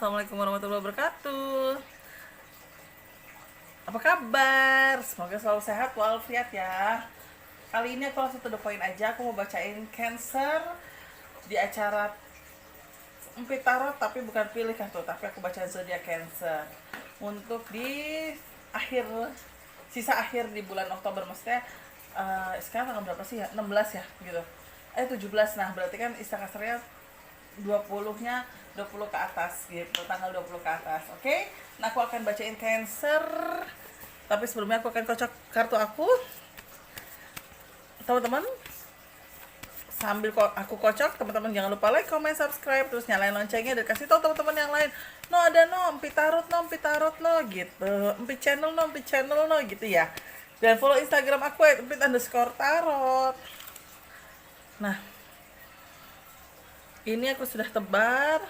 Assalamualaikum warahmatullahi wabarakatuh. Apa kabar? Semoga selalu sehat walafiat ya. Kali ini aku langsung to the point aja. Aku mau bacain Cancer di acara Empit Tarot, tapi bukan pilih kartu, tapi aku baca zodiak Cancer untuk di akhir sisa akhir di bulan Oktober. Maksudnya sekarang tanggal berapa sih ya? 16 ya gitu. 17. Nah, berarti kan istilah kasarnya 20-nya 20 ke atas gitu, tanggal 20 ke atas. Oke? Nah, aku akan bacain Cancer. Tapi sebelumnya aku akan kocok kartu aku. Teman-teman, sambil aku kocok, teman-teman jangan lupa like, comment, subscribe, terus nyalain loncengnya dan kasih tahu teman-teman yang lain. No, ada no, Empit Tarot no gitu. Empit channel no gitu ya. Dan follow Instagram aku @empit_tarot. Nah, ini aku sudah tebar.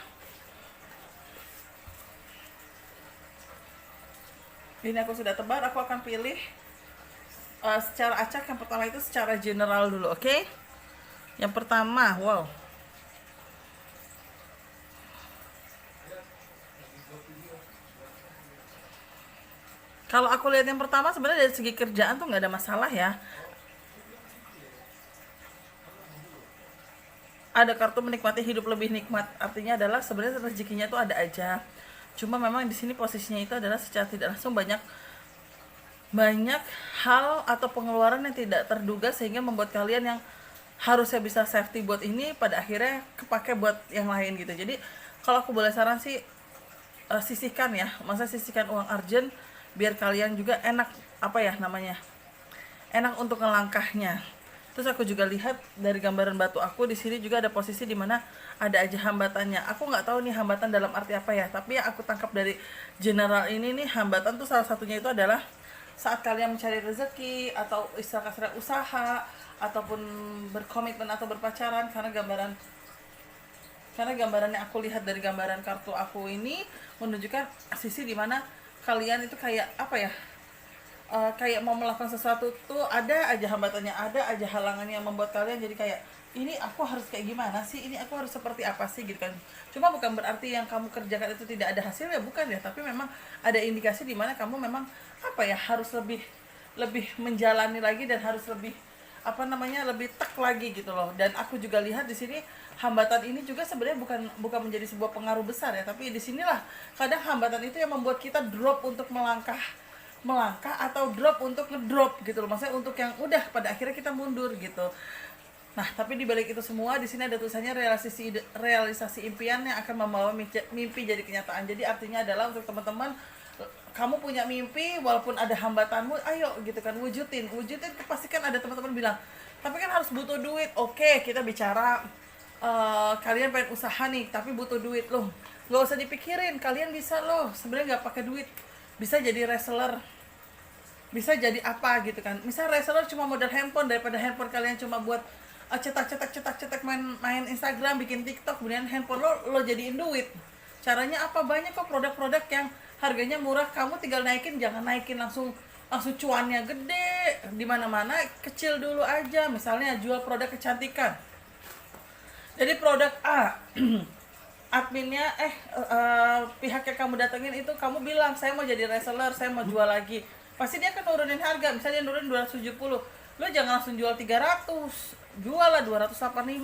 Aku akan pilih secara acak. Yang pertama itu secara general dulu, oke? Yang pertama, wow. Kalau aku lihat yang pertama, sebenarnya dari segi kerjaan tuh nggak ada masalah ya. Ada kartu menikmati hidup lebih nikmat, artinya adalah sebenarnya rezekinya tuh ada aja. Cuma memang di sini posisinya itu adalah secara tidak langsung banyak hal atau pengeluaran yang tidak terduga sehingga membuat kalian yang harusnya bisa safety buat ini pada akhirnya kepake buat yang lain gitu. Jadi kalau aku boleh saran sih, sisihkan ya, masa sisihkan uang urgent biar kalian juga enak enak untuk ngelangkahnya. Terus aku juga lihat dari gambaran batu aku di sini juga ada posisi di mana ada aja hambatannya. Aku nggak tahu nih hambatan dalam arti apa ya, tapi yang aku tangkap dari general ini nih, hambatan tuh salah satunya itu adalah saat kalian mencari rezeki atau istilah kasarnya usaha ataupun berkomitmen atau berpacaran, karena gambaran yang aku lihat dari gambaran kartu aku ini menunjukkan sisi di mana kalian itu kayak kayak mau melakukan sesuatu tuh ada aja hambatannya, ada aja halangannya yang membuat kalian jadi kayak, ini aku harus kayak gimana sih, ini aku harus seperti apa sih gitu kan. Cuma bukan berarti yang kamu kerjakan itu tidak ada hasilnya, bukan ya, tapi memang ada indikasi di mana kamu memang harus lebih menjalani lagi dan harus lebih lebih tek lagi gitu loh. Dan aku juga lihat di sini hambatan ini juga sebenarnya bukan menjadi sebuah pengaruh besar ya, tapi di sinilah kadang hambatan itu yang membuat kita drop untuk melangkah atau drop untuk ngedrop gitu loh, maksudnya untuk yang udah pada akhirnya kita mundur gitu. Nah, tapi di balik itu semua di sini ada tulisannya realisasi impian yang akan membawa mimpi jadi kenyataan. Jadi artinya adalah untuk teman-teman, kamu punya mimpi walaupun ada hambatanmu, ayo gitu kan, wujudin. Pasti kan ada teman-teman bilang, tapi kan harus butuh duit. Oke, kita bicara kalian pengen usaha nih tapi butuh duit loh, nggak usah dipikirin, kalian bisa loh sebenarnya nggak pakai duit, bisa jadi reseller, bisa jadi apa gitu kan. Misal reseller cuma modal handphone, daripada handphone kalian cuma buat cetak main Instagram, bikin TikTok, kemudian handphone lo jadiin duit. Caranya apa? Banyak kok produk-produk yang harganya murah, kamu tinggal naikin, jangan naikin langsung cuannya gede di mana-mana, kecil dulu aja. Misalnya jual produk kecantikan, jadi produk A adminnya pihak yang kamu datengin itu, kamu bilang saya mau jadi reseller, saya mau jual lagi, pasti dia akan nurunin harga. Misalnya dia nurunin 270, lo jangan langsung jual 300, jual lah 285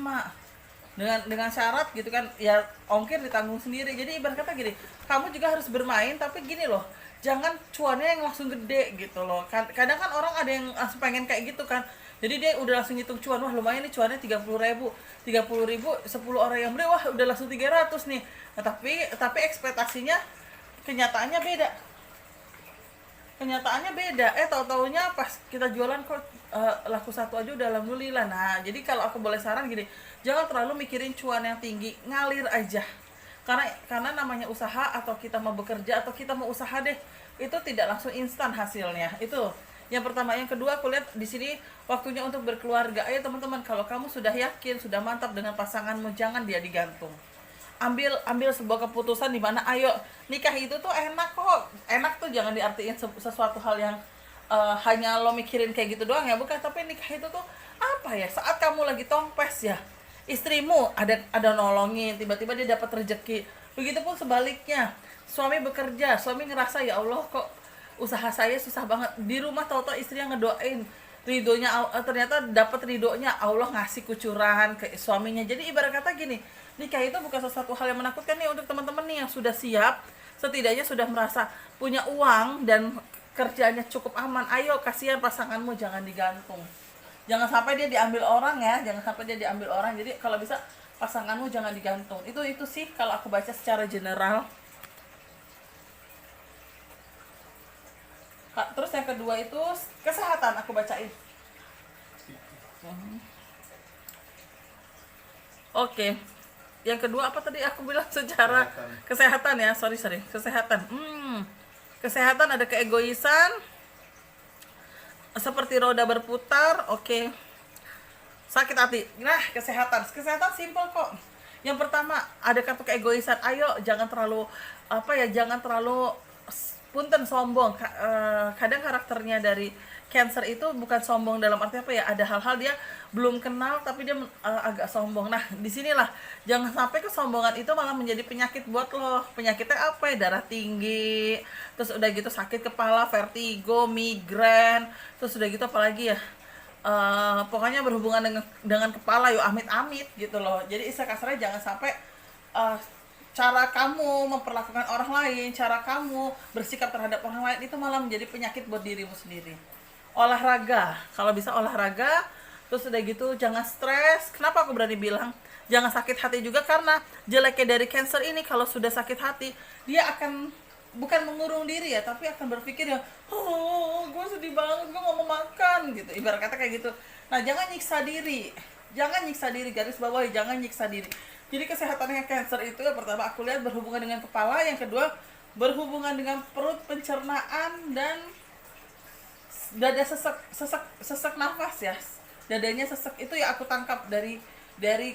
dengan syarat gitu kan ya, ongkir ditanggung sendiri. Jadi ibarat kata gini, kamu juga harus bermain, tapi gini loh, jangan cuannya yang langsung gede gitu loh. Kadang kan orang ada yang langsung pengen kayak gitu kan, jadi dia udah langsung ngitung cuan, wah lumayan nih cuannya 30.000, 10 orang yang beli, wah udah langsung 300 nih. Nah, tapi ekspektasinya kenyataannya beda. Tahu-taunya pas kita jualan kok laku satu aja udah alhamdulillah. Nah, jadi kalau aku boleh saran gini, jangan terlalu mikirin cuan yang tinggi, ngalir aja. Karena namanya usaha, atau kita mau bekerja atau kita mau usaha deh, itu tidak langsung instan hasilnya. Itu yang pertama. Yang kedua, aku lihat di sini waktunya untuk berkeluarga. Ayo teman-teman, kalau kamu sudah yakin, sudah mantap dengan pasanganmu, jangan dia digantung. Ambil sebuah keputusan di mana, ayo, nikah itu tuh enak kok. Enak tuh jangan diartiin sesuatu hal yang hanya lo mikirin kayak gitu doang ya, bukan. Tapi nikah itu tuh saat kamu lagi tongpes ya, istrimu ada nolongin, tiba-tiba dia dapat rezeki, Begitupun sebaliknya, suami bekerja, suami ngerasa ya Allah kok usaha saya susah banget di rumah, tahu-tahu istri yang ngedoain, ridhonya ternyata dapat ridhonya Allah ngasih kucuran ke suaminya. Jadi ibarat kata gini, nikah itu bukan sesuatu hal yang menakutkan nih untuk teman-teman nih yang sudah siap, setidaknya sudah merasa punya uang dan kerjanya cukup aman. Ayo, kasihan pasanganmu, jangan digantung, jangan sampai dia diambil orang ya, jangan sampai dia diambil orang. Jadi kalau bisa pasanganmu jangan digantung. Itu sih kalau aku baca secara general. Terus yang kedua itu kesehatan, aku bacain. Oke. Yang kedua apa tadi aku bilang secara kesehatan ya, sorry kesehatan. Kesehatan ada keegoisan, seperti roda berputar. Oke. Sakit hati. Nah, kesehatan simpel kok. Yang pertama ada kartu keegoisan. Ayo jangan terlalu jangan terlalu punten sombong. Kadang karakternya dari Cancer itu bukan sombong dalam arti apa ya, ada hal-hal dia belum kenal tapi dia agak sombong. Nah, disinilah jangan sampai kesombongan itu malah menjadi penyakit buat lo. Penyakitnya apa ya? Darah tinggi, terus udah gitu sakit kepala, vertigo, migrain, terus udah gitu apalagi ya, pokoknya berhubungan dengan kepala, yuk amit-amit gitu loh. Jadi istilah kasarnya jangan sampai cara kamu memperlakukan orang lain, cara kamu bersikap terhadap orang lain itu malah menjadi penyakit buat dirimu sendiri. Olahraga, kalau bisa olahraga, terus udah gitu jangan stres. Kenapa aku berani bilang jangan sakit hati juga? Karena jeleknya dari Cancer ini, kalau sudah sakit hati dia akan bukan mengurung diri ya, tapi akan berpikir ya, oh gue sedih banget, gue gak mau makan gitu, ibarat kata kayak gitu. Nah, jangan nyiksa diri, garis bawah, jangan nyiksa diri. Jadi kesehatannya Cancer itu yang pertama aku lihat berhubungan dengan kepala, yang kedua berhubungan dengan perut, pencernaan, dan dada sesak nafas ya, dadanya sesek. Itu ya aku tangkap dari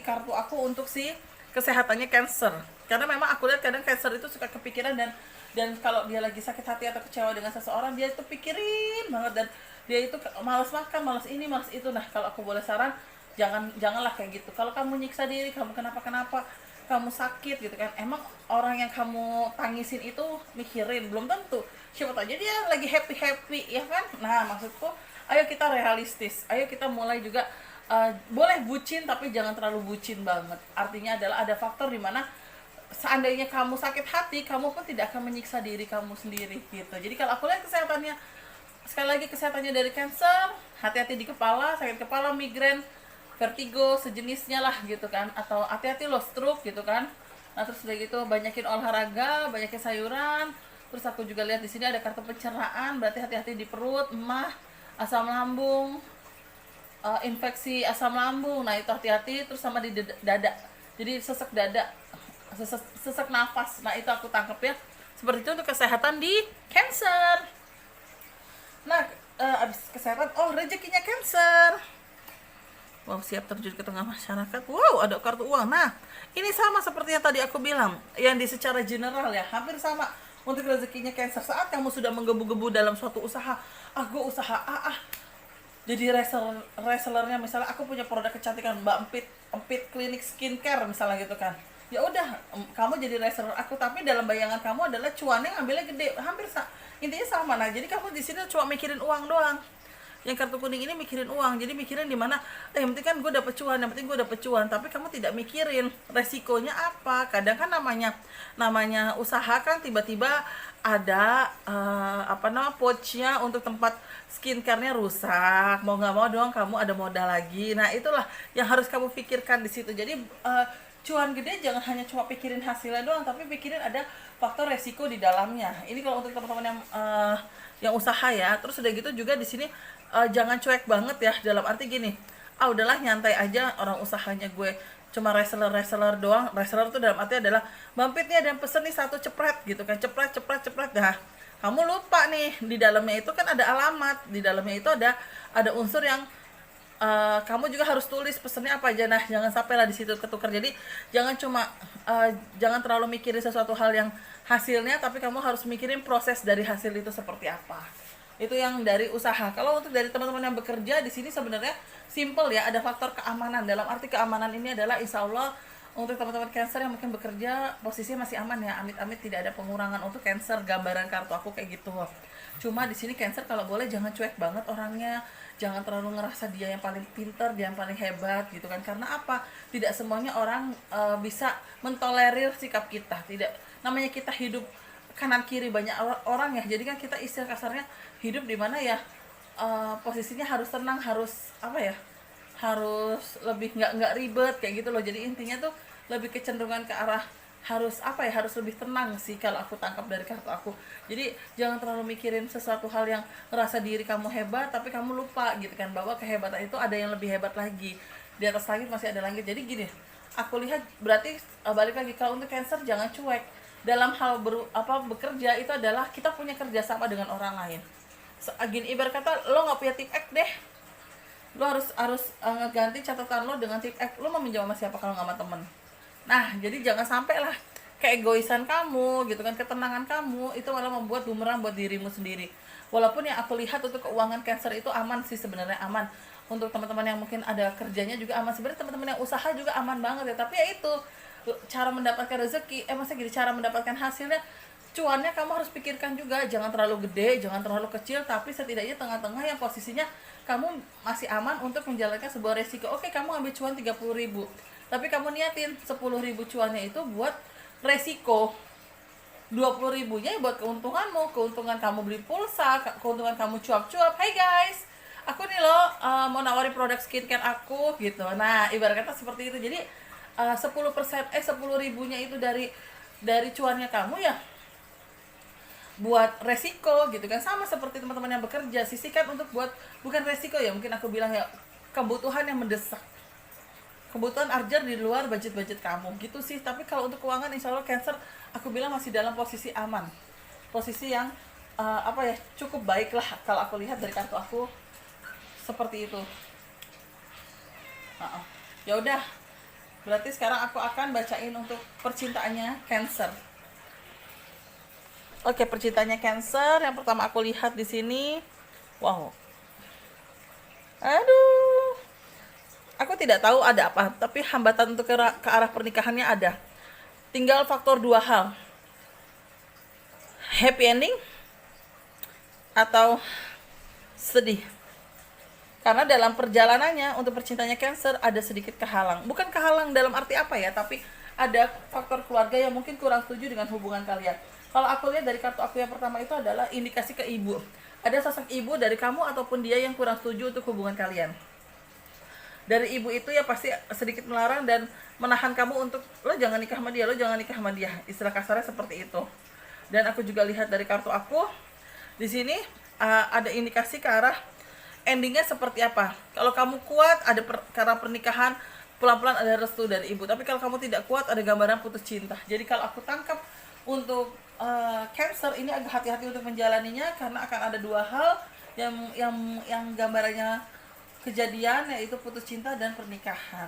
kartu aku untuk si kesehatannya Cancer. Karena memang aku lihat kadang Cancer itu suka kepikiran, dan kalau dia lagi sakit hati atau kecewa dengan seseorang, dia itu pikirin banget, dan dia itu malas makan, malas ini, malas itu. Nah, kalau aku boleh saran, janganlah kayak gitu. Kalau kamu nyiksa diri, kamu kenapa kamu sakit gitu kan, emang orang yang kamu tangisin itu mikirin? Belum tentu, siapa tahu aja dia lagi happy ya kan. Nah, maksudku ayo kita realistis, ayo kita mulai juga boleh bucin tapi jangan terlalu bucin banget. Artinya adalah ada faktor dimana seandainya kamu sakit hati, kamu pun tidak akan menyiksa diri kamu sendiri gitu. Jadi kalau aku lihat kesehatannya, sekali lagi kesehatannya dari Cancer, hati-hati di kepala, sakit kepala, migrain, vertigo, sejenisnya lah gitu kan, atau hati-hati lo stroke gitu kan. Nah, terus udah gitu banyakin olahraga, banyakin sayuran. Terus aku juga lihat di sini ada kartu pencernaan, berarti hati-hati di perut, emah, asam lambung, infeksi asam lambung. Nah, itu hati-hati. Terus sama di dada, jadi sesek dada, sesek nafas. Nah, itu aku tangkap ya, seperti itu untuk kesehatan di Cancer. Nah, abis kesehatan, rezekinya Cancer. Wow, siap terjun ke tengah masyarakat. Wow, ada kartu uang. Nah, ini sama seperti yang tadi aku bilang, yang di secara general ya, hampir sama untuk rezekinya Cancer. Saat kamu sudah menggebu-gebu dalam suatu usaha, gue usaha jadi resellernya, misalnya aku punya produk kecantikan Mbak Empit klinik skincare misalnya gitu kan. Ya udah, kamu jadi reseller aku, tapi dalam bayangan kamu adalah cuannya ngambilnya gede, intinya sama. Nah, jadi kamu di sini cuma mikirin uang doang. Yang kartu kuning ini mikirin uang, jadi mikirin di mana yang penting kan gue dapet cuan, tapi kamu tidak mikirin resikonya apa. Kadang kan namanya usaha kan tiba-tiba ada pouchnya untuk tempat skincare-nya rusak, mau nggak mau doang kamu ada modal lagi. Nah, itulah yang harus kamu pikirkan di situ. Jadi cuan gede jangan hanya cuma pikirin hasilnya doang, tapi pikirin ada faktor resiko di dalamnya. Ini kalau untuk teman-teman yang usaha ya. Terus udah gitu juga di sini jangan cuek banget ya, dalam arti gini, udahlah nyantai aja, orang usahanya gue cuma reseller doang. Reseller tuh dalam arti adalah Bampit nih ada yang pesen nih satu, cepret gitu kan, cepret. Nah, kamu lupa nih di dalamnya itu kan ada alamat, di dalamnya itu ada unsur yang kamu juga harus tulis pesennya apa aja. Nah, jangan sampai lah di situ ketukar. Jadi jangan terlalu mikirin sesuatu hal yang hasilnya, tapi kamu harus mikirin proses dari hasil itu seperti apa. Itu yang dari usaha. Kalau untuk dari teman-teman yang bekerja di sini sebenarnya simple ya, ada faktor keamanan. Dalam arti keamanan ini adalah insya Allah Untuk teman-teman Cancer yang mungkin bekerja, posisinya masih aman ya, amit-amit tidak ada pengurangan. Untuk Cancer, gambaran kartu aku kayak gitu. Cuma di sini Cancer kalau boleh jangan cuek banget orangnya, jangan terlalu ngerasa dia yang paling pinter, dia yang paling hebat gitu kan. Karena apa? Tidak semuanya orang bisa mentolerir sikap kita. Tidak, namanya kita hidup kanan kiri banyak orang ya. Jadi kan kita istilah kasarnya hidup di mana ya, posisinya harus tenang, harus apa ya? Harus lebih nggak ribet kayak gitu loh. Jadi intinya tuh lebih kecenderungan ke arah harus apa ya, harus lebih tenang sih kalau aku tangkap dari kartu aku. Jadi jangan terlalu mikirin sesuatu hal yang ngerasa diri kamu hebat tapi kamu lupa gitu kan, bahwa kehebatan itu ada yang lebih hebat lagi, di atas langit masih ada langit. Jadi gini, aku lihat berarti balik lagi, kalau untuk Cancer jangan cuek dalam hal bekerja. Itu adalah kita punya kerjasama dengan orang lain. Gini, ibarat kata lo nggak punya tip X deh, lo harus ngeganti catatan lo dengan tip X. Lo mau minjem sama siapa kalau nggak sama temen? Nah, jadi jangan sampai lah keegoisan kamu gitu kan, ketenangan kamu itu malah membuat bumerang buat dirimu sendiri. Walaupun yang aku lihat untuk keuangan Cancer itu aman sih sebenarnya, aman. Untuk teman-teman yang mungkin ada kerjanya juga aman. Sebenarnya teman-teman yang usaha juga aman banget ya. Tapi ya itu, cara mendapatkan rezeki, maksudnya gini, cara mendapatkan hasilnya, cuannya kamu harus pikirkan juga. Jangan terlalu gede, jangan terlalu kecil, tapi setidaknya tengah-tengah yang posisinya kamu masih aman untuk menjalankan sebuah resiko. Oke, kamu ambil cuan 30.000, tapi kamu niatin 10.000 cuannya itu buat resiko, 20.000-nya buat keuntunganmu, keuntungan kamu beli pulsa, keuntungan kamu cuap-cuap. Hey guys, aku nih loh mau nawarin produk skincare aku gitu. Nah, ibarat kata seperti itu. Jadi 10% 10.000-nya itu dari cuannya kamu ya buat resiko gitu kan. Sama seperti teman-teman yang bekerja, sisihkan untuk buat bukan resiko ya, mungkin aku bilang ya, kebutuhan yang mendesak, kebutuhan urgent di luar budget kamu gitu sih. Tapi kalau untuk keuangan insya Allah Cancer aku bilang masih dalam posisi aman, posisi yang cukup baik lah kalau aku lihat dari kartu aku seperti itu. Ya udah, berarti sekarang aku akan bacain untuk percintaannya Cancer. Oke, percintaannya Cancer yang pertama aku lihat di sini. Wow, aduh, aku tidak tahu ada apa, tapi hambatan untuk ke arah pernikahannya ada. Tinggal faktor dua hal, happy ending atau sedih. Karena dalam perjalanannya untuk percintaannya Cancer ada sedikit kehalang. Bukan kehalang dalam arti apa ya, tapi ada faktor keluarga yang mungkin kurang setuju dengan hubungan kalian. Kalau aku lihat dari kartu aku yang pertama itu adalah indikasi ke ibu. Ada sosok ibu dari kamu ataupun dia yang kurang setuju untuk hubungan kalian. Dari ibu itu ya pasti sedikit melarang dan menahan kamu untuk lo jangan nikah sama dia, lo jangan nikah sama dia. Istilah kasarnya seperti itu. Dan aku juga lihat dari kartu aku di sini ada indikasi ke arah endingnya seperti apa. Kalau kamu kuat ada karena pernikahan, pelan-pelan ada restu dari ibu. Tapi kalau kamu tidak kuat ada gambaran putus cinta. Jadi kalau aku tangkap untuk Cancer ini agak hati-hati untuk menjalaninya, karena akan ada dua hal yang gambarannya kejadian, yaitu putus cinta dan pernikahan.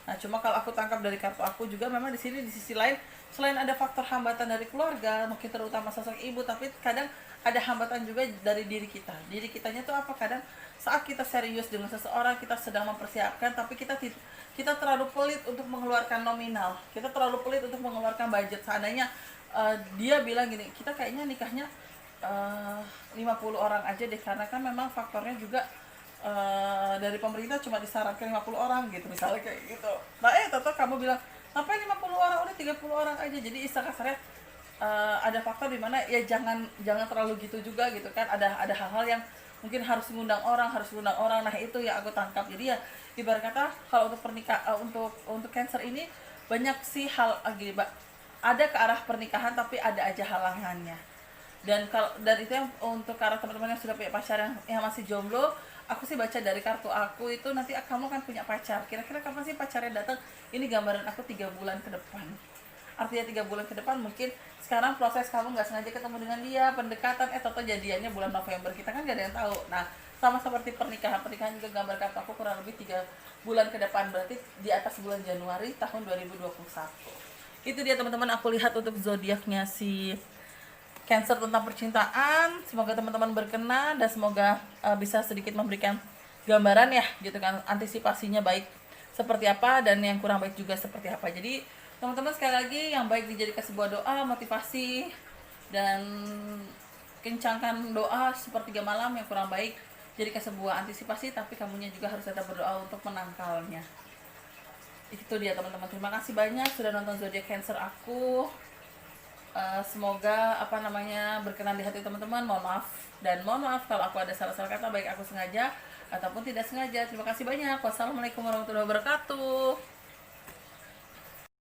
Nah, cuma kalau aku tangkap dari kartu aku juga memang di sini di sisi lain, selain ada faktor hambatan dari keluarga, mungkin terutama sosok ibu, tapi kadang ada hambatan juga dari diri kita. Diri kitanya tuh apa? Kadang saat kita serius dengan seseorang, kita sedang mempersiapkan, tapi kita terlalu pelit untuk mengeluarkan nominal. Kita terlalu pelit untuk mengeluarkan budget. Seandainya dia bilang gini, kita kayaknya nikahnya 50 orang aja deh, karena kan memang faktornya juga dari pemerintah cuma disarankan 50 orang gitu misalnya kayak gitu. Nah tetap kamu bilang ngapain 50 orang, udah 30 orang aja. Jadi istilah kasarnya ada faktor dimana ya jangan terlalu gitu juga gitu kan. Ada hal-hal yang mungkin harus mengundang orang. Nah itu yang aku tangkap. Jadi ya ibarat kata kalau untuk untuk Cancer ini banyak sih hal gini, ada ke arah pernikahan tapi ada aja halangannya. Dan itu yang untuk ke arah teman-teman yang sudah punya pacar yang masih jomblo, aku sih baca dari kartu aku itu nanti kamu kan punya pacar. Kira-kira kapan sih pacarnya datang? Ini gambaran aku 3 bulan ke depan. Artinya 3 bulan ke depan mungkin sekarang proses kamu nggak sengaja ketemu dengan dia, pendekatan, atau jadiannya bulan November, kita kan nggak ada yang tahu. Nah sama seperti pernikahan juga gambar kartu aku kurang lebih 3 bulan ke depan, berarti di atas bulan Januari tahun 2021. Itu dia teman-teman, aku lihat untuk zodiaknya si Cancer tentang percintaan. Semoga teman-teman berkenan dan semoga bisa sedikit memberikan gambaran ya gitu kan, antisipasinya baik seperti apa dan yang kurang baik juga seperti apa. Jadi teman-teman sekali lagi, yang baik dijadikan sebuah doa motivasi, dan kencangkan doa sepertiga malam, yang kurang baik jadikan sebuah antisipasi, tapi kamunya juga harus tetap berdoa untuk menangkalnya. Itu dia teman-teman, terima kasih banyak sudah nonton zodiak Cancer aku. Semoga berkenan di hati teman-teman. Mohon maaf kalau aku ada salah-salah kata, baik aku sengaja ataupun tidak sengaja. Terima kasih banyak. Wassalamualaikum warahmatullahi wabarakatuh.